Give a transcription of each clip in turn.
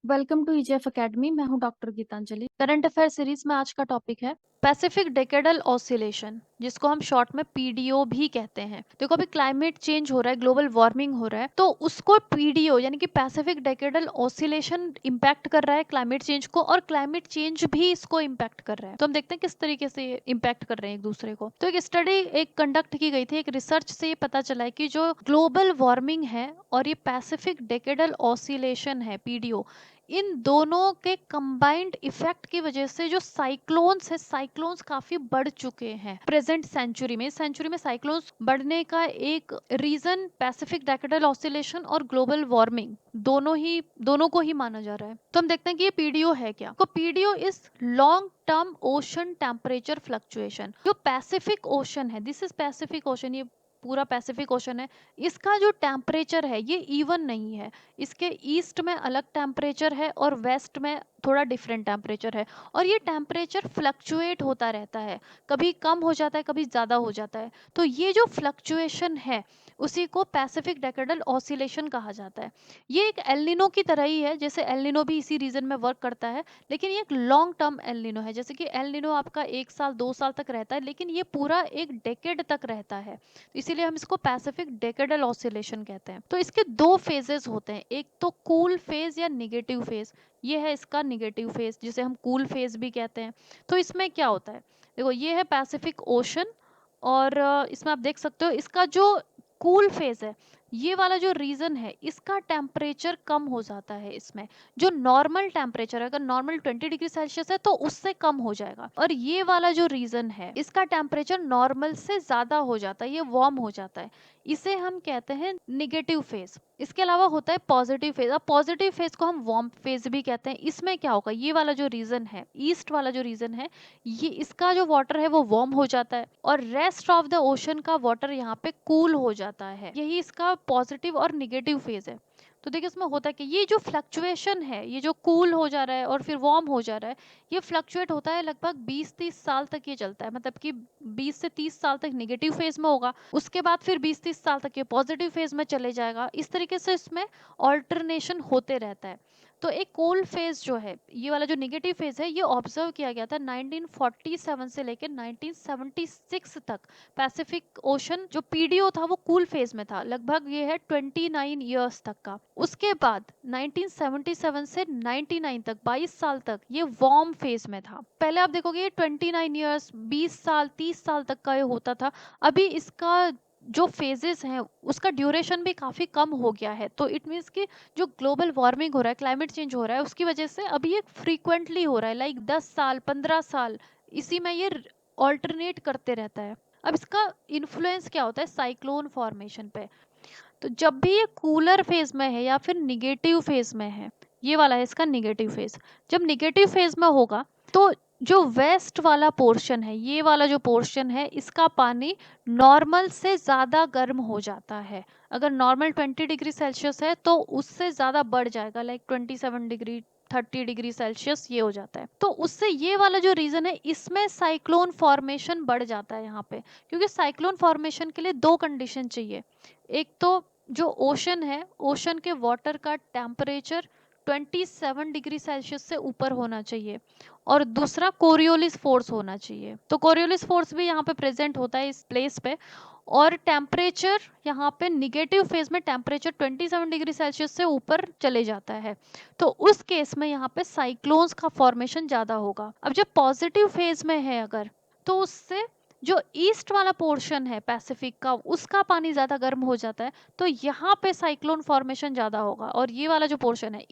Welcome to ईजेएफ academy. मैं हूं doctor Geetanjali. Current affair series में आज का टॉपिक है पैसिफिक डेकेडल ऑसिलेशन, जिसको हम शॉर्ट में पीडीओ भी कहते हैं। देखो, अभी क्लाइमेट चेंज हो रहा है, ग्लोबल वार्मिंग हो रहा है, तो उसको पीडीओ यानी कि पैसिफिक डेकेडल ऑसिलेशन इम्पैक्ट कर रहा है क्लाइमेट चेंज को, और क्लाइमेट चेंज भी इसको इम्पैक्ट कर रहा है। तो हम देखते हैं किस तरीके से इम्पैक्ट कर रहे हैं एक दूसरे को। तो एक स्टडी एक कंडक्ट की गई थी, एक रिसर्च से ये पता चला है कि जो ग्लोबल वार्मिंग है और ये पैसिफिक डेकेडल ऑसिलेशन है पीडीओ, इन दोनों के कंबाइंड इफेक्ट की वजह से जो साइक्लोन्स है, साइक्लोन्स काफी बढ़ चुके हैं प्रेजेंट सेंचुरी में। इस सेंचुरी में साइक्लोन्स बढ़ने का एक रीजन पैसिफिक डेकेडल ऑसिलेशन और ग्लोबल वार्मिंग दोनों को ही माना जा रहा है। तो हम देखते हैं कि ये पीडीओ है क्या। तो PDO is long term ocean temperature fluctuation. जो पैसिफिक ओशन है, दिस इज पैसिफिक ओशन, ये पूरा पैसिफिक ओशन है, इसका जो टेम्परेचर है ये इवन नहीं है। इसके ईस्ट में अलग टेम्परेचर है और वेस्ट में थोड़ा डिफरेंट टेम्परेचर है, और ये टेम्परेचर फ्लक्चुएट होता रहता है, कभी कम हो जाता है, कभी ज़्यादा हो जाता है। तो ये जो फ्लक्चुएशन है उसी को पैसिफिक डेकेडल ऑसिलेशन कहा जाता है। ये एक एल्निनो की तरह ही है, जैसे एल्निनो भी इसी रीजन में वर्क करता है, लेकिन ये एक लॉन्ग टर्म एल्निनो है। जैसे कि एल्निनो आपका 1 साल 2 साल तक रहता है, लेकिन ये पूरा एक डेकेड तक रहता है, इसीलिए हम इसको पैसिफिक डेकेडल ऑसिलेशन कहते हैं। तो इसके दो फेजेस होते हैं, एक तो कूल फेज या निगेटिव फेज। ये है इसका निगेटिव फेज, जिसे हम कूल फेज भी कहते हैं। तो इसमें क्या होता है, देखो ये है पैसिफिक ओशन, और इसमें आप देख सकते हो इसका जो कूल फेज है, ये वाला जो रीजन है, इसका टेम्परेचर कम हो जाता है। इसमें जो नॉर्मल टेम्परेचर, अगर नॉर्मल 20 डिग्री सेल्सियस है तो उससे कम हो जाएगा, और ये वाला जो रीजन है इसका टेम्परेचर नॉर्मल से ज्यादा हो जाता है, ये वार्म हो जाता है। इसे हम कहते हैं निगेटिव फेज। इसके अलावा होता है पॉजिटिव फेज। अब पॉजिटिव फेज को हम वार्म फेज भी कहते हैं। इसमें क्या होगा, ये वाला जो रीजन है, ईस्ट वाला जो रीजन है, ये इसका जो वाटर है वो वार्म हो जाता है, और रेस्ट ऑफ द ओशन का वाटर यहाँ पे कूल हो जाता है। यही इसका पॉजिटिव और निगेटिव फेज है। तो देखिए इसमें होता है कि ये जो फ्लक्चुएशन है, ये जो कूल हो जा रहा है और फिर वार्म हो जा रहा है, ये फ्लक्चुएट होता है लगभग 20-30 साल तक ये चलता है। मतलब कि 20 से 30 साल तक निगेटिव फेज में होगा, उसके बाद फिर 20-30 साल तक ये पॉजिटिव फेज में चले जाएगा। इस तरीके से इसमें ऑल्टरनेशन होते रहता है। तो एक कोल्ड फेज जो है, ये वाला जो निगेटिव फेज है, ये ऑब्जर्व किया गया था 1947 से लेकर 1976 तक। पैसिफिक ओशन जो पीडीओ था वो कूल फेज में था, लगभग ये है 29 ईयर्स तक का। उसके बाद 1977 से 99 तक, 22 साल तक ये वार्म फेज में था। पहले आप देखोगे ये 29 ईयर्स, 20 साल 30 साल तक का ये होता था। अभी इसका जो फेजेस हैं उसका ड्यूरेशन भी काफी कम हो गया है। तो इट मीन्स कि जो ग्लोबल वार्मिंग हो रहा है, क्लाइमेट चेंज हो रहा है, उसकी वजह से अभी ये फ्रीक्वेंटली हो रहा है, लाइक 10 साल 15 साल इसी में ये ऑल्टरनेट करते रहता है। अब इसका इन्फ्लुएंस क्या होता है साइक्लोन फॉर्मेशन पे। तो जब भी ये कूलर फेज में है या फिर निगेटिव फेज में है, ये वाला है इसका निगेटिव फेज, जब निगेटिव फेज में होगा तो जो वेस्ट वाला पोर्शन है, ये वाला जो पोर्शन है, इसका पानी नॉर्मल से ज़्यादा गर्म हो जाता है। अगर नॉर्मल 20 डिग्री सेल्सियस है तो उससे ज़्यादा बढ़ जाएगा, लाइक 27 डिग्री 30 डिग्री सेल्सियस ये हो जाता है। तो उससे ये वाला जो रीज़न है, इसमें साइक्लोन फॉर्मेशन बढ़ जाता है यहाँ पे, क्योंकि साइक्लोन फॉर्मेशन के लिए दो कंडीशन चाहिए। एक तो जो ओशन है, ओशन के वाटर का टेम्परेचर 27 डिग्री सेल्सियस से ऊपर होना चाहिए, और दूसरा कोरियोलिस फोर्स होना चाहिए। तो कोरियोलिस फोर्स भी यहाँ पे प्रेजेंट होता है इस प्लेस पे, और टेम्परेचर यहाँ पे निगेटिव फेज में टेम्परेचर 27 डिग्री सेल्सियस से ऊपर चले जाता है। तो उस केस में यहाँ पे साइक्लोन्स का फॉर्मेशन ज़्यादा होगा। अब जब पॉजिटिव फेज में है अगर, तो उससे जो ईस्ट वाला पोर्शन है पैसिफिक का, उसका पानी ज़्यादा गर्म हो जाता है, तो यहाँ पे साइक्लोन फॉर्मेशन ज़्यादा होगा, और ये वाला जो पोर्शन है,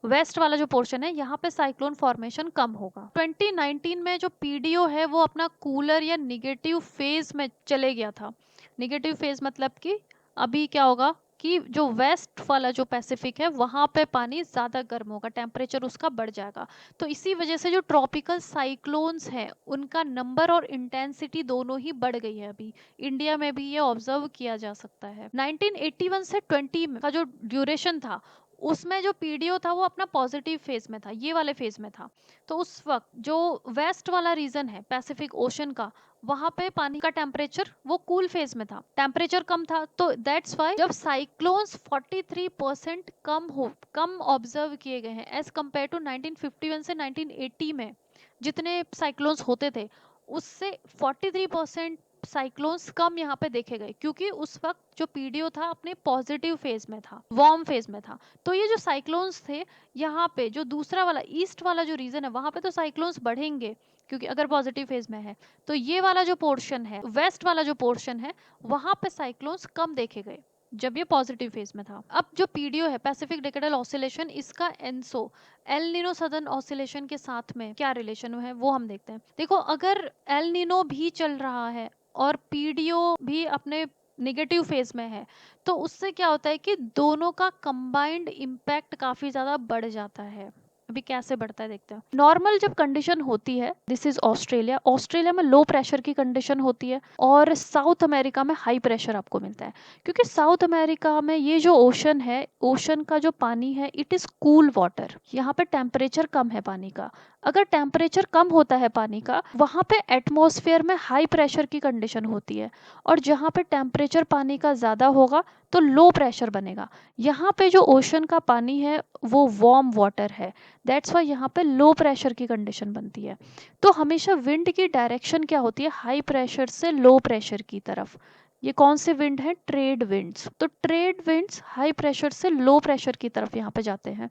वेस्ट वाला जो पोर्शन है, यहाँ पे साइक्लोन फॉर्मेशन कम होगा। 2019 में जो पीडीओ है वो अपना कूलर या निगेटिव फेज में चले गया था। निगेटिव फेज मतलब कि अभी क्या होगा कि जो वेस्ट वाला जो पैसिफिक है वहाँ पे पानी ज़्यादा गर्म होगा, टेम्परेचर उसका बढ़ जाएगा। तो इसी वजह से जो ट्रॉपिकल साइक्लोन्स हैं उनका नंबर और इंटेंसिटी दोनों ही बढ़ गई है। अभी इंडिया में भी ये ऑब्जर्व किया जा सकता है। 1981 से 20 का जो ड्यूरेशन था, उसमें जो पीडीओ था वो अपना पॉजिटिव फेज में था, ये वाले फेज में था। तो उस वक्त जो वेस्ट वाला रीजन है पैसिफिक ओशन का, वहां पे पानी का टेम्परेचर वो कूल फेज में था, टेम्परेचर कम था। तो दैट्स वाई जब साइक्लोन्स 43% कम ऑब्जर्व किए गए हैं एज कम्पेयर टू 1951 से 1980 में जितने साइक्लोन्स होते थे, उससे 43% साइक्लोन्स कम यहाँ पे देखे गए, क्योंकि उस वक्त जो पीडीओ था अपने पॉजिटिव फेज में था, वार्म फेज में था। तो ये जो साइक्लोन्स थे यहाँ पे, जो दूसरा वाला ईस्ट वाला जो रीजन है वहां पे तो साइक्लोन्स बढ़ेंगे, क्योंकि अगर पॉजिटिव फेज में है। तो ये वाला जो पोर्शन है, वेस्ट वाला जो पोर्शन है, वहां पे साइक्लोन्स कम देखे गए जब ये पॉजिटिव फेज में था। अब जो पीडीओ है पैसिफिक डिकेडल ऑसिलेशन, इसका ENSO El Nino southern oscillation के साथ में क्या रिलेशन है वो हम देखते हैं। देखो, अगर एल नीनो भी चल रहा है और पीडीओ भी अपने नेगेटिव फेज में है, तो उससे क्या होता है कि दोनों का कंबाइंड इम्पैक्ट काफी ज्यादा बढ़ जाता है। अभी कैसे बढ़ता है देखते हैं। नॉर्मल जब कंडीशन होती है, दिस इज ऑस्ट्रेलिया, ऑस्ट्रेलिया में लो प्रेशर की कंडीशन होती है और साउथ अमेरिका में हाई प्रेशर आपको मिलता है, क्योंकि साउथ अमेरिका में ये जो ओशन है, ओशन का जो पानी है, इट इज कूल वाटर, यहाँ पे टेम्परेचर कम है पानी का। अगर टेम्परेचर कम होता है पानी का, वहां पे एटमॉस्फेयर में हाई प्रेशर की कंडीशन होती है, और जहाँ पे टेम्परेचर पानी का ज्यादा होगा तो लो प्रेशर बनेगा। यहाँ पे जो ओशन का पानी है वो वार्म वाटर है, दैट्स वाई यहाँ पे लो प्रेशर की कंडीशन बनती है। तो हमेशा विंड की डायरेक्शन क्या होती है, हाई प्रेशर से लो प्रेशर की तरफ। ये कौन से विंड है, ट्रेड विंड्स। तो ट्रेड विंड्स हाई प्रेशर से लो प्रेशर की तरफ यहाँ पे जाते हैं।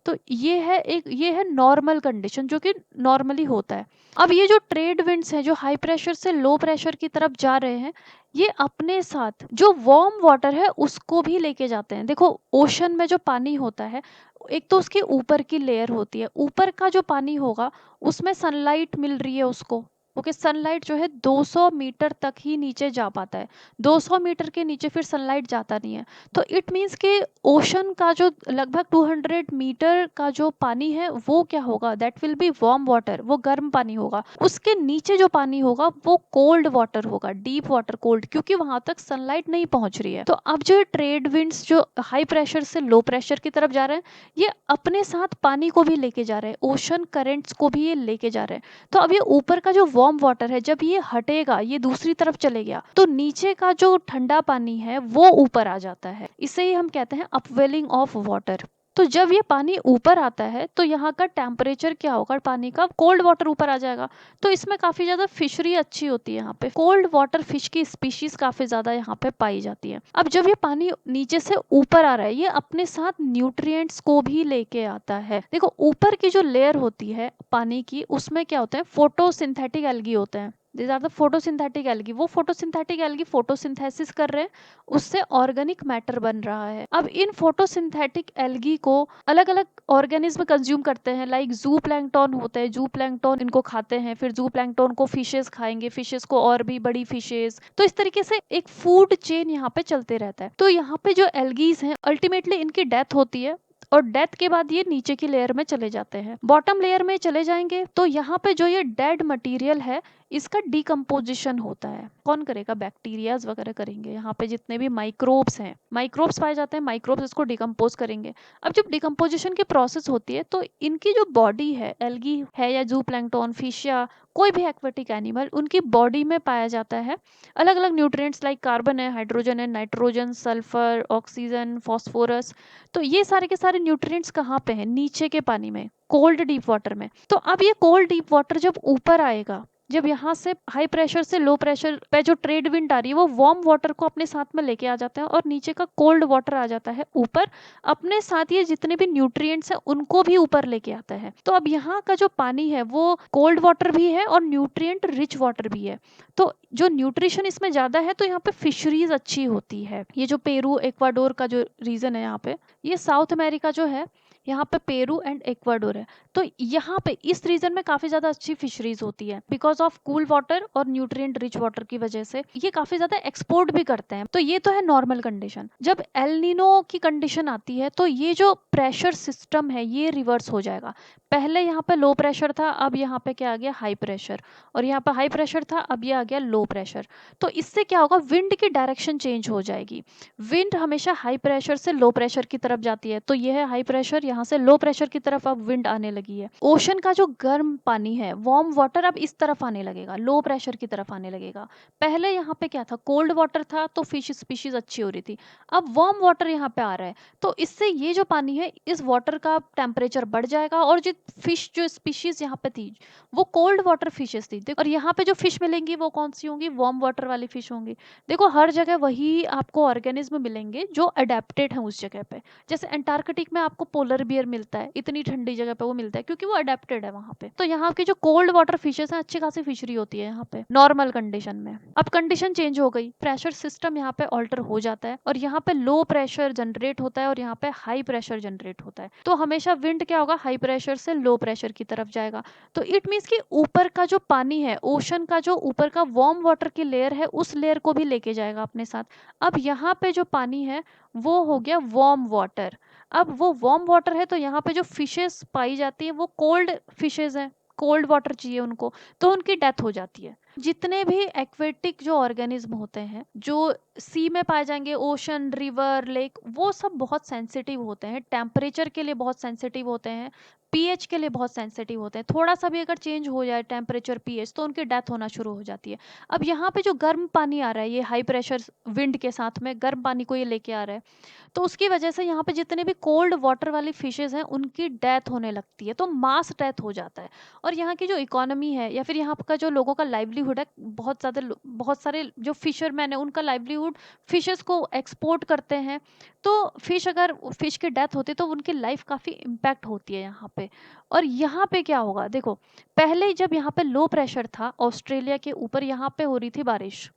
तो ये है नॉर्मल कंडीशन, जो कि नॉर्मली होता है। अब ये जो ट्रेड विंड्स हैं जो हाई प्रेशर से लो प्रेशर की तरफ जा रहे हैं, ये अपने साथ जो वार्म वाटर है उसको भी लेके जाते हैं। देखो, ओशन में जो पानी होता है, एक तो उसकी ऊपर की लेयर होती है, ऊपर का जो पानी होगा उसमें सनलाइट मिल रही है उसको। ओके, सनलाइट जो है 200 मीटर तक ही नीचे जा पाता है, 200 मीटर के नीचे फिर सनलाइट जाता नहीं है। तो इट मीन्स कि ओशन का जो लगभग 200 मीटर का जो पानी है वो क्या होगा, that will be warm water, वो गर्म पानी होगा। उसके नीचे जो पानी होगा वो कोल्ड वाटर होगा, डीप वाटर कोल्ड, क्योंकि वहां तक सनलाइट नहीं पहुंच रही है। तो अब जो ट्रेड विंड्स जो हाई प्रेशर से लो प्रेशर की तरफ जा रहे हैं, ये अपने साथ पानी को भी लेके जा रहे हैं, ओशन करेंट्स को भी ये लेके जा रहे हैं। तो अब ये ऊपर का जो वार्म वाटर है, जब ये हटेगा, ये दूसरी तरफ चले गया, तो नीचे का जो ठंडा पानी है वो ऊपर आ जाता है। इसे ही हम कहते हैं अपवेलिंग ऑफ वाटर। तो जब ये पानी ऊपर आता है तो यहाँ का टेम्परेचर क्या होगा, पानी का कोल्ड वाटर ऊपर आ जाएगा। तो इसमें काफी ज्यादा फिशरी अच्छी होती है, यहाँ पे कोल्ड वाटर फिश की स्पीशीज काफी ज्यादा यहाँ पे पाई जाती है। अब जब ये पानी नीचे से ऊपर आ रहा है, ये अपने साथ न्यूट्रिएंट्स को भी लेके आता है। देखो, ऊपर की जो लेयर होती है पानी की, उसमें क्या होता है, फोटोसिंथेटिक एल्गी होते हैं। These are the photosynthetic algae. वो फोटोसिंथेटिक एल्गी फोटोसिंथेसिस कर रहे हैं, उससे ऑर्गेनिक मैटर बन रहा है। अब इन फोटोसिंथेटिक एल्गी को अलग अलग ऑर्गेनिज्म कंज्यूम करते हैं, लाइक जू प्लैंकटन होते हैं, जू प्लैंकटन इनको खाते हैं, फिर जू प्लैंकटन को फिशेस खाएंगे, फिशेस को और भी बड़ी फिशेस। तो इस तरीके से एक फूड चेन यहाँ पे चलते रहता है। तो यहाँ पे जो एल्गीज हैं, अल्टीमेटली इनकी डेथ होती है, और डेथ के बाद ये नीचे की लेयर में चले जाते हैं, बॉटम लेयर में चले जाएंगे। तो यहाँ पे जो ये डेड मटेरियल है, इसका डिकम्पोजिशन होता है। कौन करेगा, बैक्टीरियाज वगैरह करेंगे। यहाँ पे जितने भी माइक्रोब्स हैं, माइक्रोब्स पाए जाते हैं, माइक्रोब्स इसको डिकम्पोज करेंगे। अब जब डिकम्पोजिशन की प्रोसेस होती है, तो इनकी जो बॉडी है, एल्गी है या जू प्लैंकटन, फिश या कोई भी एक्वेटिक एनिमल, उनकी बॉडी में पाया जाता है अलग अलग न्यूट्रिएंट्स, लाइक कार्बन है, हाइड्रोजन है, नाइट्रोजन, सल्फर, ऑक्सीजन, फॉस्फोरस। तो ये सारे के सारे न्यूट्रिएंट्स कहाँ पे हैं, नीचे के पानी में, कोल्ड डीप वाटर में। तो अब ये कोल्ड डीप वाटर जब ऊपर आएगा, जब यहाँ से हाई प्रेशर से लो प्रेशर पे जो ट्रेड विंड आ रही है, वो वार्म वाटर को अपने साथ में लेके आ जाता है, और नीचे का कोल्ड वाटर आ जाता है ऊपर, अपने साथ ये जितने भी न्यूट्रिएंट्स हैं उनको भी ऊपर लेके आता है। तो अब यहाँ का जो पानी है वो कोल्ड वाटर भी है और न्यूट्रिएंट रिच वाटर भी है। तो जो न्यूट्रिशन इसमें ज्यादा है, तो यहाँ पे फिशरीज अच्छी होती है। ये जो पेरू, इक्वाडोर का जो रीजन है, यहाँ पे ये साउथ अमेरिका जो है, यहाँ पे पेरू एंड इक्वाडोर है। तो यहाँ पे इस रीजन में काफी ज्यादा अच्छी फिशरीज होती है बिकॉज ऑफ कूल वाटर और न्यूट्रिएंट रिच वाटर की वजह से ये काफी ज्यादा एक्सपोर्ट भी करते हैं। तो ये तो है नॉर्मल कंडीशन। जब एल नीनो की कंडीशन आती है तो ये जो प्रेशर सिस्टम है ये रिवर्स हो जाएगा। पहले यहाँ पे लो प्रेशर था, अब यहाँ पे क्या आ गया, हाई प्रेशर, और यहाँ पे हाई प्रेशर था, अब ये आ गया लो प्रेशर। तो इससे क्या होगा, विंड की डायरेक्शन चेंज हो जाएगी। विंड हमेशा हाई प्रेशर से लो प्रेशर की तरफ जाती है, तो ये है हाई प्रेशर, यहाँ से लो प्रेशर की तरफ अब विंड आने लगी है। ओशन का जो गर्म पानी है, वार्म वाटर, अब इस तरफ आने लगेगा, लो प्रेशर की तरफ आने लगेगा। पहले यहाँ पे क्या था, कोल्ड वाटर था तो फिश स्पीशीज अच्छी हो रही थी, अब वार्म वाटर यहाँ पे आ रहा है, तो इससे ये जो पानी है इस वाटर का टेम्परेचर बढ़ जाएगा, और जो फिश जो स्पीशीज यहाँ पे थी वो कोल्ड वाटर फिशेस थी, और यहाँ पे जो फिश मिलेंगी वो कौन सी होंगी, वार्म वाटर वाली फिश होंगी। देखो हर जगह वही आपको ऑर्गेनिज्म मिलेंगे जो अडेप्टेड हैं उस जगह पे। जैसे अंटार्कटिक में आपको पोलर बियर मिलता है, इतनी ठंडी जगह पे वो मिलता है क्योंकि वो अडेप्टेड है वहां पे। तो यहाँ की जो कोल्ड वाटर फिशेस हैं अच्छी खासी फिशरी होती है यहाँ पे नॉर्मल कंडीशन में। अब कंडीशन चेंज हो गई, प्रेशर सिस्टम यहाँ पे ऑल्टर हो जाता है, और यहाँ पे लो प्रेशर जनरेट होता है और यहाँ पे हाई प्रेशर जनरेट होता है। तो हमेशा विंड क्या होगा, हाई प्रेशर से लो प्रेशर की तरफ जाएगा। तो इट मीन्स कि ऊपर का जो पानी है, ओशन का जो ऊपर का वार्म वाटर की लेयर है, उस लेयर को भी लेके जाएगा अपने साथ। अब यहाँ पे जो पानी है वो हो गया वार्म वाटर। अब वो वार्म वाटर है तो यहाँ पे जो फिशेस पाई जाती है वो कोल्ड फिशेस हैं, कोल्ड वाटर चाहिए उनको, तो उनकी डेथ हो जाती है। जितने भी एक्वेटिक जो ऑर्गेनिज्म होते हैं जो सी में पाए जाएंगे, ओशन, रिवर, लेक, वो सब बहुत सेंसिटिव होते हैं, टेम्परेचर के लिए बहुत सेंसिटिव होते हैं, पीएच के लिए बहुत सेंसिटिव होते हैं। थोड़ा सा भी अगर चेंज हो जाए टेम्परेचर, पीएच, तो उनकी डेथ होना शुरू हो जाती है। अब यहाँ पे जो गर्म पानी आ रहा है, ये हाई प्रेशर विंड के साथ में गर्म पानी को ये लेके आ रहा है, तो उसकी वजह से यहाँ पे जितने भी कोल्ड वाटर वाली फिशेज हैं उनकी डेथ होने लगती है, तो मास डेथ हो जाता है। और यहाँ की जो इकोनॉमी है या फिर यहाँ का जो लोगों का लाइवलीहुड है, बहुत सारे जो फिशरमैन है उनका लाइवलीहुड फिशेस को एक्सपोर्ट करते हैं। तो अगर फिश की डेथ होती है तो उनकी लाइफ काफ़ी इम्पैक्ट होती है यहाँ पे। और यहाँ पे क्या होगा, देखो पहले जब यहाँ पे लो प्रेशर था ऑस्ट्रेलिया के ऊपर, यहाँ पे हो रही थी बारिश,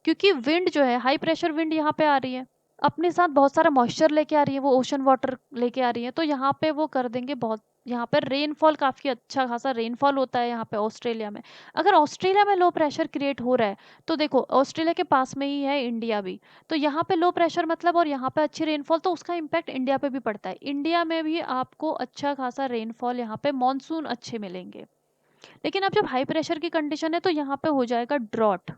क्योंकि विंड जो है हाई प्रेशर विंड यहाँ पे आ रही है, अपने साथ बहुत सारा मॉइस्चर लेके आ रही है, वो ओशन वाटर लेके आ रही है, तो यहाँ पे वो कर देंगे बहुत, यहाँ पर रेनफॉल काफ़ी अच्छा खासा रेनफॉल होता है यहाँ पे ऑस्ट्रेलिया में। अगर ऑस्ट्रेलिया में लो प्रेशर क्रिएट हो रहा है तो देखो ऑस्ट्रेलिया के पास में ही है इंडिया भी, तो यहाँ पे लो प्रेशर मतलब और यहाँ पे अच्छी रेनफॉल, तो उसका इम्पैक्ट इंडिया पे भी पड़ता है। इंडिया में भी आपको अच्छा खासा रेनफॉल, यहाँ पे मानसून अच्छे मिलेंगे। लेकिन अब जब हाई प्रेशर की कंडीशन है तो यहाँ पे हो जाएगा ड्रॉट,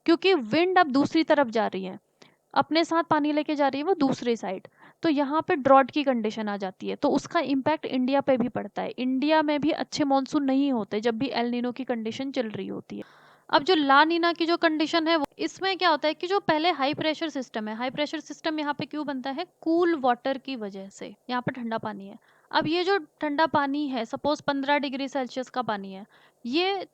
क्योंकि विंड अब दूसरी तरफ जा रही है, अपने साथ पानी लेके जा रही है वो दूसरी साइड, तो यहाँ पे ड्रॉट की कंडीशन आ जाती है, तो उसका इम्पैक्ट इंडिया पे भी पड़ता है। इंडिया में भी अच्छे मॉनसून नहीं होते जब भी एल नीनो की कंडीशन चल रही होती है। अब जो ला नीना की जो कंडीशन है इसमें क्या होता है कि जो पहले हाई प्रेशर सिस्टम है, हाई प्रेशर सिस्टम यहाँ पे क्यों बनता है, कूल वाटर की वजह से, यहाँ पे ठंडा पानी है। अब ये जो ठंडा पानी है, सपोज 15 डिग्री सेल्सियस का पानी है, ये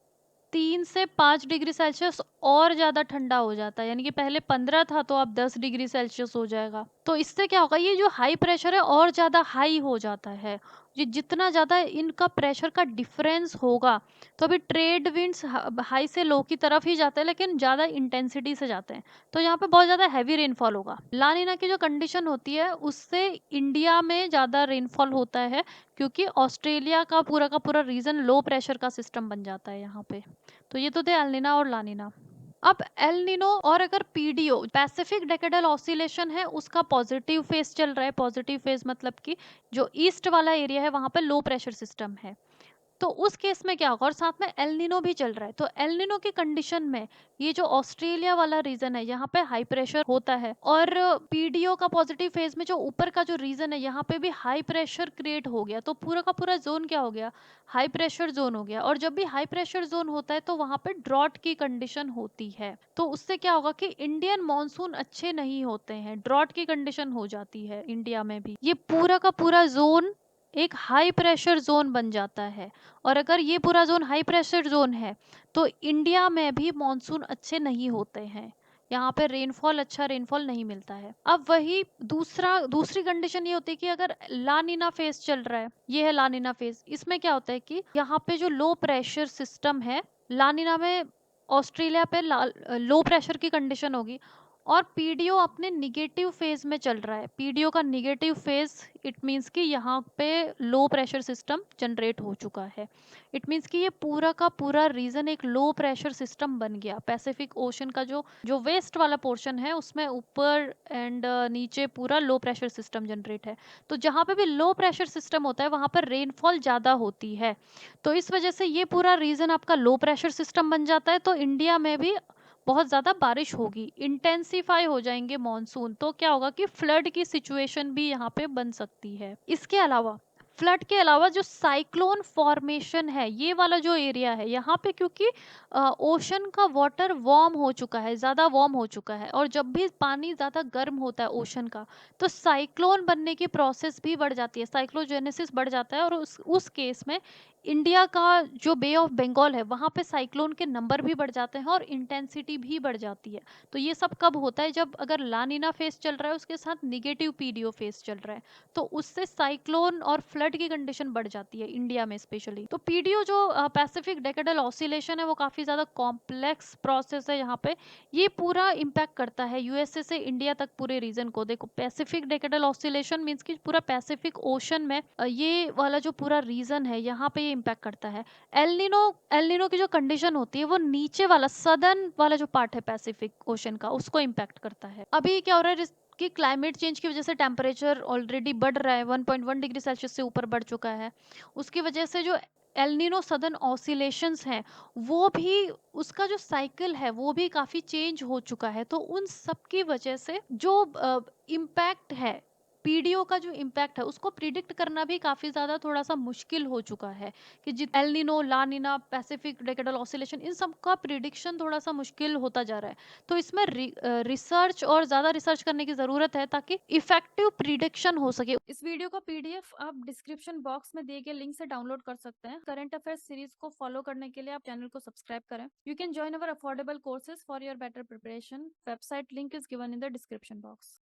3 से 5 डिग्री सेल्सियस और ज़्यादा ठंडा हो जाता है, यानी कि पहले 15 था तो अब 10 डिग्री सेल्सियस हो जाएगा। तो इससे क्या होगा, ये जो हाई प्रेशर है और ज़्यादा हाई हो जाता है। ये जितना ज़्यादा इनका प्रेशर का डिफरेंस होगा, तो अभी ट्रेड विंड्स हाई से लो की तरफ ही जाते हैं लेकिन ज़्यादा इंटेंसिटी से जाते हैं, तो यहाँ पे बहुत ज़्यादा हैवी रेनफॉल होगा। ला नीना की जो कंडीशन होती है उससे इंडिया में ज़्यादा रेनफॉल होता है, क्योंकि ऑस्ट्रेलिया का पूरा रीजन लो प्रेशर का सिस्टम बन जाता है यहाँ पे। तो ये तो थे एल नीना और ला नीना। अब एल नीनो और अगर पीडीओ, पैसिफिक डेकेडल ऑसिलेशन है, उसका पॉजिटिव फेज चल रहा है। पॉजिटिव फेज मतलब कि जो ईस्ट वाला एरिया है वहां पर लो प्रेशर सिस्टम है, तो उस केस में क्या होगा, और साथ में एल नीनो भी चल रहा है, तो एल नीनो की कंडीशन में ये जो ऑस्ट्रेलिया वाला रीजन है यहाँ पे हाई प्रेशर होता है, और पीडीओ का पॉजिटिव फेज में जो ऊपर का जो रीजन है यहाँ पे भी हाई प्रेशर क्रिएट हो गया, तो पूरा का पूरा जोन क्या हो गया, हाई प्रेशर जोन हो गया। और जब भी हाई प्रेशर जोन होता है तो वहां पे ड्रॉट की कंडीशन होती है, तो उससे क्या होगा कि इंडियन मॉनसून अच्छे नहीं होते हैं, ड्रॉट की कंडीशन हो जाती है इंडिया में भी। ये पूरा का पूरा जोन एक हाई प्रेशर जोन बन जाता है, और अगर ये पूरा जोन हाई प्रेशर जोन है तो इंडिया में भी मॉनसून अच्छे नहीं होते हैं, यहाँ पे रेनफॉल, अच्छा रेनफॉल नहीं मिलता है। अब वही दूसरी कंडीशन ये होती है कि अगर ला नीना फेज चल रहा है, ये है ला नीना फेज, इसमें क्या होता है कि यहाँ पे जो लो प्रेशर सिस्टम है, ला नीना में ऑस्ट्रेलिया पे लो प्रेशर की कंडीशन होगी, और पीडीओ अपने निगेटिव फेज में चल रहा है। पीडीओ का निगेटिव फेज इट मीन्स कि यहाँ पे लो प्रेशर सिस्टम जनरेट हो चुका है। इट मीन्स कि ये पूरा का पूरा रीजन एक लो प्रेशर सिस्टम बन गया। पैसिफिक ओशन का जो जो वेस्ट वाला पोर्शन है उसमें ऊपर एंड नीचे पूरा लो प्रेशर सिस्टम जनरेट है। तो जहाँ पे भी लो प्रेशर सिस्टम होता है वहाँ पर रेनफॉल ज़्यादा होती है। तो इस वजह से ये पूरा रीजन आपका लो प्रेशर सिस्टम बन जाता है। तो इंडिया में भी बहुत ज़्यादा बारिश होगी, इंटेंसिफाई हो जाएंगे मॉनसून। तो क्या होगा कि फ्लड की सिचुएशन भी यहाँ पे बन सकती है। इसके अलावा फ्लड के अलावा जो साइक्लोन फॉर्मेशन है, ये वाला जो एरिया है यहाँ पे, क्योंकि ओशन का वाटर वार्म हो चुका है, ज़्यादा वार्म हो चुका है, और जब भी पानी ज़्यादा गर्म होता है ओशन का, तो साइक्लोन बनने की प्रोसेस भी बढ़ जाती है, साइक्लोजेनेसिस बढ़ जाता है। और उस केस में इंडिया का जो बे ऑफ बंगाल है वहाँ पे साइक्लोन के नंबर भी बढ़ जाते हैं और इंटेंसिटी भी बढ़ जाती है। तो ये सब कब होता है? जब अगर लानिना फेस चल रहा है उसके साथ निगेटिव पीडीओ फेस चल रहा है, तो उससे साइक्लोन और फ्लड की कंडीशन बढ़ जाती है इंडिया में स्पेशली। तो पीडीओ जो पैसिफिक डेकेडल ऑसिलेशन है वो काफ़ी ज़्यादा कॉम्प्लेक्स प्रोसेस है। यहाँ पे ये पूरा इम्पैक्ट करता है यूएसए से इंडिया तक पूरे रीजन को। देखो, पैसिफिक डेकेडल ऑसिलेशन मीन्स कि पूरा पैसिफिक ओशन में ये वाला जो पूरा रीजन है यहाँ पे ये इम्पैक्ट करता है। एलनिनो एलनिनो की जो कंडीशन होती है वो नीचे वाला सदर्न वाला जो पार्ट है पैसिफिक ओशन का उसको इम्पैक्ट करता है। अभी क्या हो रहा है कि क्लाइमेट चेंज की वजह से टेम्परेचर ऑलरेडी बढ़ रहा है, 1.1 डिग्री सेल्सियस से ऊपर बढ़ चुका है। उसकी वजह से जो एलनिनो सदर्न ऑसिलेशंस हैं वो भी, उसका जो साइकिल है वो भी काफ़ी चेंज हो चुका है। तो उन सब की वजह से जो इम्पैक्ट है, पीडीओ का जो इम्पैक्ट है उसको प्रिडिक्ट करना भी काफ़ी ज़्यादा थोड़ा सा मुश्किल हो चुका है। कि जित El Nino, La Nina, Pacific decadal oscillation, इन सब का प्रिडिक्शन थोड़ा सा मुश्किल होता जा रहा है। तो इसमें रिसर्च और ज़्यादा रिसर्च करने की ज़रूरत है ताकि इफेक्टिव प्रिडिक्शन हो सके। इस वीडियो का पीडीएफ आप डिस्क्रिप्शन बॉक्स में दिए गए लिंक से डाउनलोड कर सकते हैं। करंट अफेयर्स सीरीज को फॉलो करने के लिए आप चैनल को सब्सक्राइब करें। You can join our affordable courses for your better preparation. Website link is given in the description box.